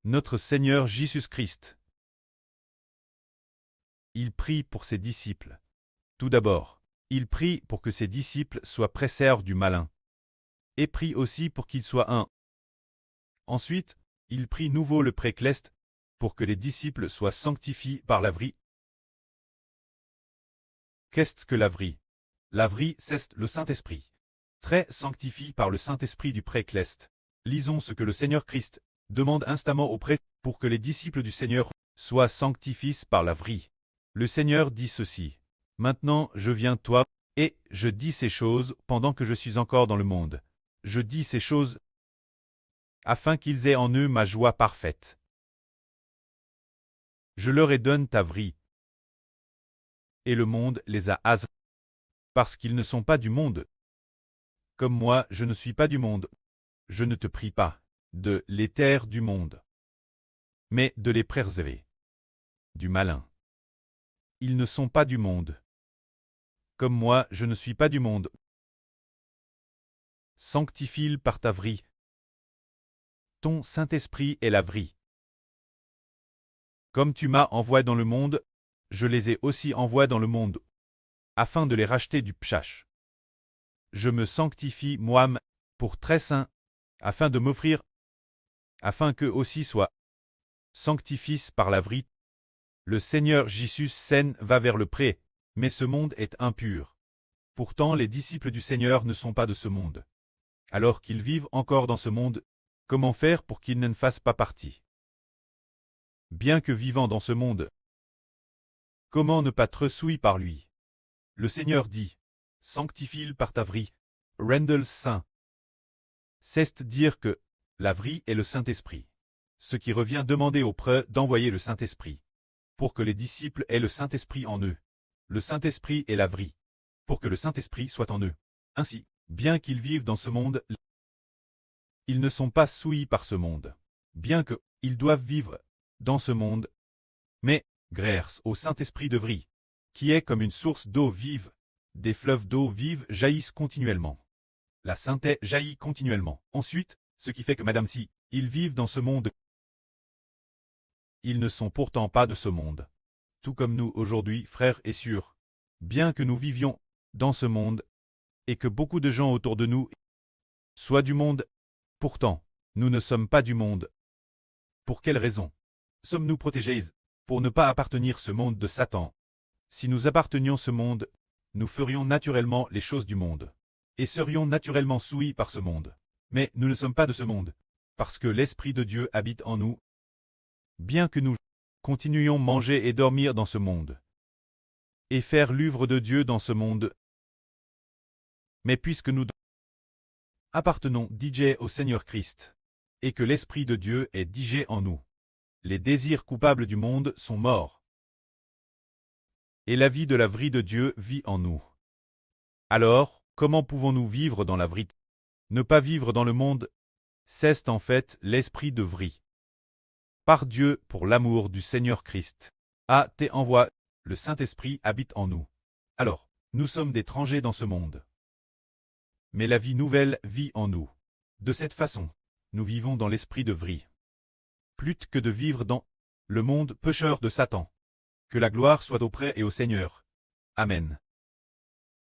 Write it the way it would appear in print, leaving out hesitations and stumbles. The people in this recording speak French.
Notre Seigneur Jésus-Christ. Il prie pour ses disciples. Tout d'abord, il prie pour que ses disciples soient préservés du malin. Et prie aussi pour qu'ils soient un. Ensuite, il prie nouveau le précleste pour que les disciples soient sanctifiés par la vraie. Qu'est-ce que la vraie? La vraie, c'est le Saint-Esprit. Très sanctifié par le Saint-Esprit du précleste. Lisons ce que le Seigneur Christ demande instamment au prêtre pour que les disciples du Seigneur soient sanctifiés par la vraie. Le Seigneur dit ceci. Maintenant je viens toi, et je dis ces choses pendant que je suis encore dans le monde. Je dis ces choses afin qu'ils aient en eux ma joie parfaite. Je leur ai donné ta vraie. Et le monde les a haïs, parce qu'ils ne sont pas du monde. Comme moi je ne suis pas du monde, je ne te prie pas de les taire du monde, mais de les préserver du malin. Ils ne sont pas du monde. Comme moi je ne suis pas du monde. Sanctifie-le par ta vraie. Ton Saint-Esprit est la vraie. Comme tu m'as envoyé dans le monde, je les ai aussi envoyés dans le monde, afin de les racheter du pchash. Je me sanctifie moi-même pour très saint, afin de m'offrir, afin qu'eux aussi soient sanctifiés par la vraie. Le Seigneur Jésus Saint va vers le pré, mais ce monde est impur. Pourtant les disciples du Seigneur ne sont pas de ce monde. Alors qu'ils vivent encore dans ce monde, comment faire pour qu'ils n'en fassent pas partie? Bien que vivant dans ce monde, comment ne pas être souillé par lui? Le Seigneur dit, sanctifie-le par ta vraie, rends-le saint. C'est dire que la vraie est le Saint-Esprit. Ce qui revient demander au prêtre d'envoyer le Saint-Esprit, pour que les disciples aient le Saint-Esprit en eux. Le Saint-Esprit est la vraie, pour que le Saint-Esprit soit en eux. Ainsi, bien qu'ils vivent dans ce monde, ils ne sont pas souillés par ce monde. Bien qu'ils doivent vivre dans ce monde, mais, grâce au Saint-Esprit de vraie, qui est comme une source d'eau vive, des fleuves d'eau vive jaillissent continuellement. La sainteté jaillit continuellement. Ensuite, ce qui fait que madame si, ils vivent dans ce monde, ils ne sont pourtant pas de ce monde. Tout comme nous aujourd'hui, frères et sœurs, bien que nous vivions dans ce monde, et que beaucoup de gens autour de nous soient du monde, pourtant, nous ne sommes pas du monde. Pour quelle raison sommes-nous protégés pour ne pas appartenir ce monde de Satan? Si nous appartenions ce monde, nous ferions naturellement les choses du monde, et serions naturellement souillés par ce monde. Mais nous ne sommes pas de ce monde, parce que l'Esprit de Dieu habite en nous, bien que nous continuions manger et dormir dans ce monde, et faire l'œuvre de Dieu dans ce monde. Mais puisque nous appartenons DJ au Seigneur Christ, et que l'Esprit de Dieu est DJ en nous, les désirs coupables du monde sont morts, et la vie de la vraie de Dieu vit en nous. Alors, comment pouvons-nous vivre dans la vraie? Ne pas vivre dans le monde, c'est en fait l'esprit de vraie. Par Dieu, pour l'amour du Seigneur Christ, a été envoyé, le Saint-Esprit habite en nous. Alors, nous sommes des étrangers dans ce monde. Mais la vie nouvelle vit en nous. De cette façon, nous vivons dans l'esprit de vraie. Plutôt que de vivre dans le monde pécheur de Satan. Que la gloire soit auprès et au Seigneur. Amen.